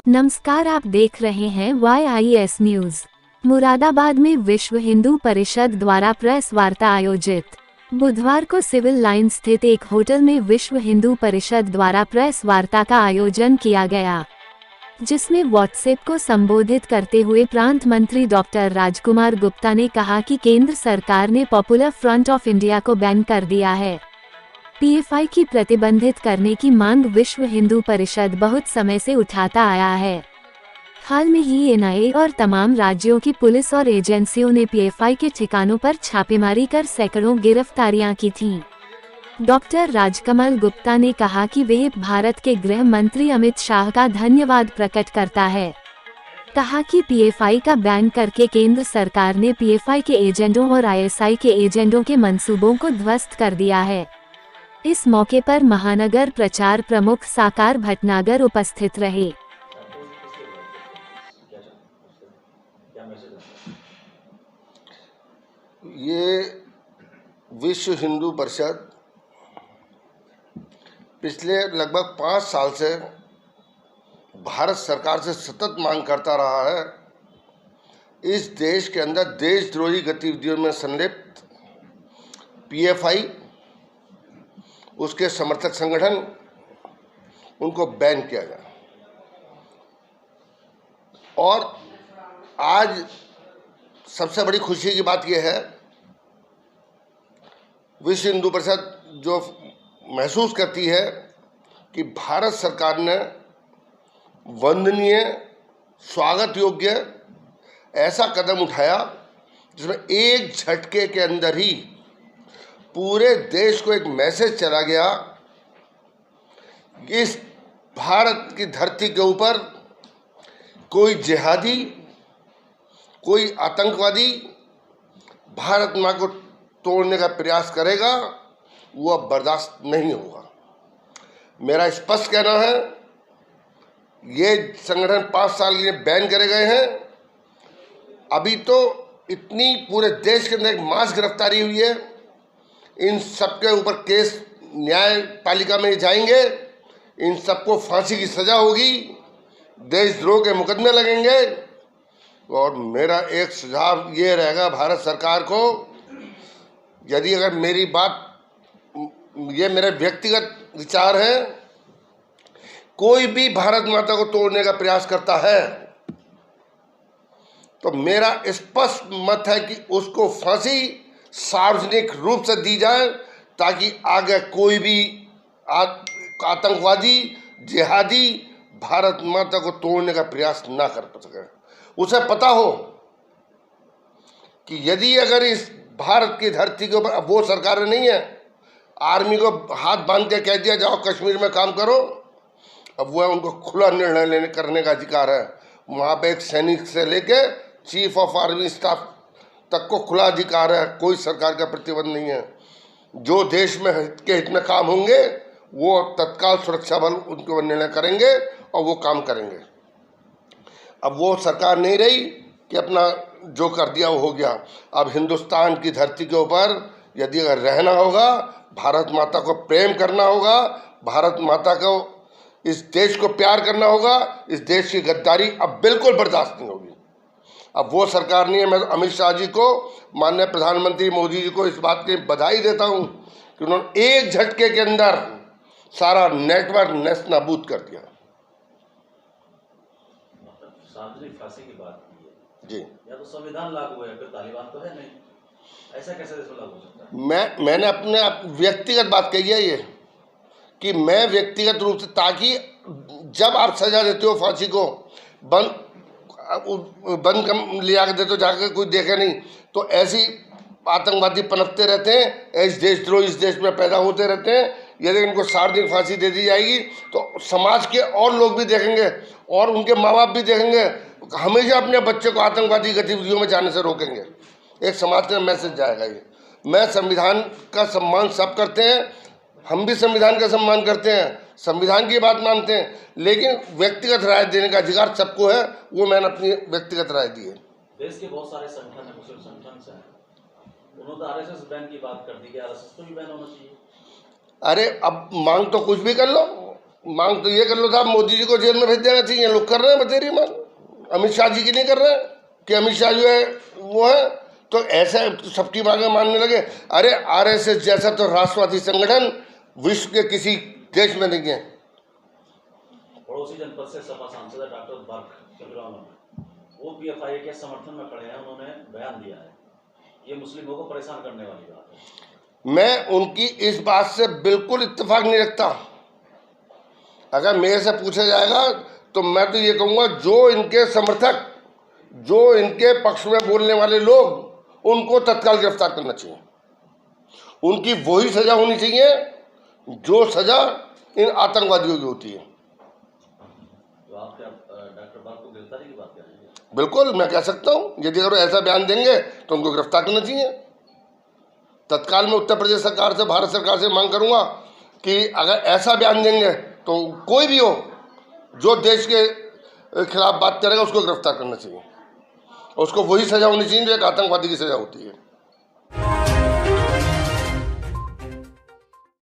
नमस्कार, आप देख रहे हैं YIS न्यूज। मुरादाबाद में विश्व हिंदू परिषद द्वारा प्रेस वार्ता आयोजित। बुधवार को सिविल लाइन स्थित एक होटल में विश्व हिंदू परिषद द्वारा प्रेस वार्ता का आयोजन किया गया, जिसमें व्हाट्सएप को संबोधित करते हुए प्रांत मंत्री डॉक्टर राजकुमार गुप्ता ने कहा कि केंद्र सरकार ने पॉपुलर फ्रंट ऑफ इंडिया को बैन कर दिया है। PFI की प्रतिबंधित करने की मांग विश्व हिंदू परिषद बहुत समय से उठाता आया है। हाल में ही NIA और तमाम राज्यों की पुलिस और एजेंसियों ने PFI के ठिकानों पर छापेमारी कर सैकड़ों गिरफ्तारियां की थीं। डॉक्टर राजकमल गुप्ता ने कहा कि वह भारत के गृह मंत्री अमित शाह का धन्यवाद प्रकट करता है। कहा कि PFI का बैन करके केंद्र सरकार ने PFI के एजेंटों और ISI के एजेंटों के मंसूबों को ध्वस्त कर दिया है। इस मौके पर महानगर प्रचार प्रमुख साकार भटनागर उपस्थित रहे। ये विश्व हिंदू परिषद पिछले लगभग 5 साल से भारत सरकार से सतत मांग करता रहा है, इस देश के अंदर देशद्रोही गतिविधियों में संलिप्त PFI, उसके समर्थक संगठन, उनको बैन किया जाए। और आज सबसे बड़ी खुशी की बात यह है, विश्व हिंदू परिषद जो महसूस करती है कि भारत सरकार ने वंदनीय, स्वागत योग्य ऐसा कदम उठाया जिसमें एक झटके के अंदर ही पूरे देश को एक मैसेज चला गया, इस भारत की धरती के ऊपर कोई जिहादी, कोई आतंकवादी भारत माँ को तोड़ने का प्रयास करेगा, वो अब बर्दाश्त नहीं होगा। मेरा स्पष्ट कहना है, ये संगठन 5 साल के लिए बैन करे गए हैं। अभी तो इतनी पूरे देश के अंदर एक मास गिरफ्तारी हुई है, इन सबके ऊपर केस न्यायपालिका में जाएंगे, इन सबको फांसी की सजा होगी, देशद्रोह के मुकदमे लगेंगे। और मेरा एक सुझाव ये रहेगा भारत सरकार को, यदि अगर मेरी बात, ये मेरे व्यक्तिगत विचार है, कोई भी भारत माता को तोड़ने का प्रयास करता है तो मेरा स्पष्ट मत है कि उसको फांसी सार्वजनिक रूप से दी जाए, ताकि आगे कोई भी आतंकवादी, जिहादी भारत माता को तोड़ने का प्रयास ना कर सके। उसे पता हो कि यदि अगर इस भारत की धरती के ऊपर, अब वो सरकार नहीं है, आर्मी को हाथ बांध के कह दिया जाओ कश्मीर में काम करो, अब वो उनको खुला निर्णय करने का अधिकार है। वहाँ पे एक सैनिक से लेके चीफ ऑफ आर्मी स्टाफ तक को खुला अधिकार है, कोई सरकार का प्रतिबंध नहीं है। जो देश में हित में काम होंगे वो तत्काल सुरक्षा बल उनको निर्णय करेंगे और वो काम करेंगे। अब वो सरकार नहीं रही कि अपना जो कर दिया वो हो गया। अब हिंदुस्तान की धरती के ऊपर यदि अगर रहना होगा, भारत माता को प्रेम करना होगा, भारत माता को, इस देश को प्यार करना होगा, इस देश की गद्दारी अब बिल्कुल बर्दाश्त नहीं होगी। अब वो सरकार नहीं है। मैं अमित शाह जी को, माननीय प्रधानमंत्री मोदी जी को इस बात की बधाई देता हूँ कि उन्होंने एक झटके के अंदर सारा नेटवर्क नेस्त नाबूद कर दिया। सार्वजनिक फांसी की बात की है जी, या तो संविधान लागू है, फिर तालिबान तो है नहीं, ऐसा कैसे देश में लागू हो सकता है? मैंने अपने व्यक्तिगत बात कही है ये, कि मैं व्यक्तिगत रूप से, ताकि जब आप सजा देते हो फांसी को, बंद कम लिया के देते हो, जाकर कोई देखे नहीं, तो ऐसी आतंकवादी पनपते रहते हैं, ऐसे देशद्रोह इस देश में पैदा होते रहते हैं। यदि इनको सार्वजनिक फांसी दे दी जाएगी तो समाज के और लोग भी देखेंगे और उनके माँ बाप भी देखेंगे, हमेशा अपने बच्चे को आतंकवादी गतिविधियों में जाने से रोकेंगे। एक समाज का मैसेज जाएगा ये। मैं संविधान का सम्मान सब करते हैं, हम भी संविधान का सम्मान करते हैं, संविधान की बात मानते हैं, लेकिन व्यक्तिगत राय देने का अधिकार सबको है। वो मैंने अपनी व्यक्तिगत राय दी है। देश के बहुत सारे संगठन है, मुस्लिम संगठन से, उन्होंने तो RSS बैन की बात कर दी कि RSS तो भी बैन होना चाहिए। अरे अब मांग तो कुछ भी कर लो, मांग तो ये कर लो साहब, मोदी जी को जेल में भेज देना चाहिए। लोग कर रहे हैं बतेरी मांग, अमित शाह जी की नहीं कर रहे हैं कि अमित शाह जो है वो है, तो ऐसा सबकी मांगे मानने लगे। अरे आरएसएस जैसा तो राष्ट्रवादी संगठन विश्व के किसी देश में नहीं है। पड़ोसी जनपद से सपा सांसद डॉक्टर बर्क वो पीएफआई के समर्थन में खड़े हैं, उन्होंने बयान दिया है, ये मुस्लिमों को परेशान करने वाली बात है। मैं उनकी इस बात से बिल्कुल इत्तेफाक नहीं रखता। अगर मेरे से पूछा जाएगा तो मैं तो ये कहूँगा, जो इनके समर्थक, जो इनके पक्ष में बोलने वाले लोग, उनको तत्काल गिरफ्तार करना चाहिए। उनकी वही सजा होनी चाहिए जो सजा इन आतंकवादियों की होती है। तो आप क्या डॉक्टर बर्क को गिरफ्तारी की बात करेंगे? बिल्कुल, मैं कह सकता हूँ, यदि अगर ऐसा बयान देंगे तो उनको गिरफ्तार करना चाहिए तत्काल। में उत्तर प्रदेश सरकार से, भारत सरकार से मांग करूँगा कि अगर ऐसा बयान देंगे तो कोई भी हो जो देश के खिलाफ बात करेगा उसको गिरफ्तार करना चाहिए। उसको वही सजा होनी चाहिए जो एक आतंकवादी की सजा होती है।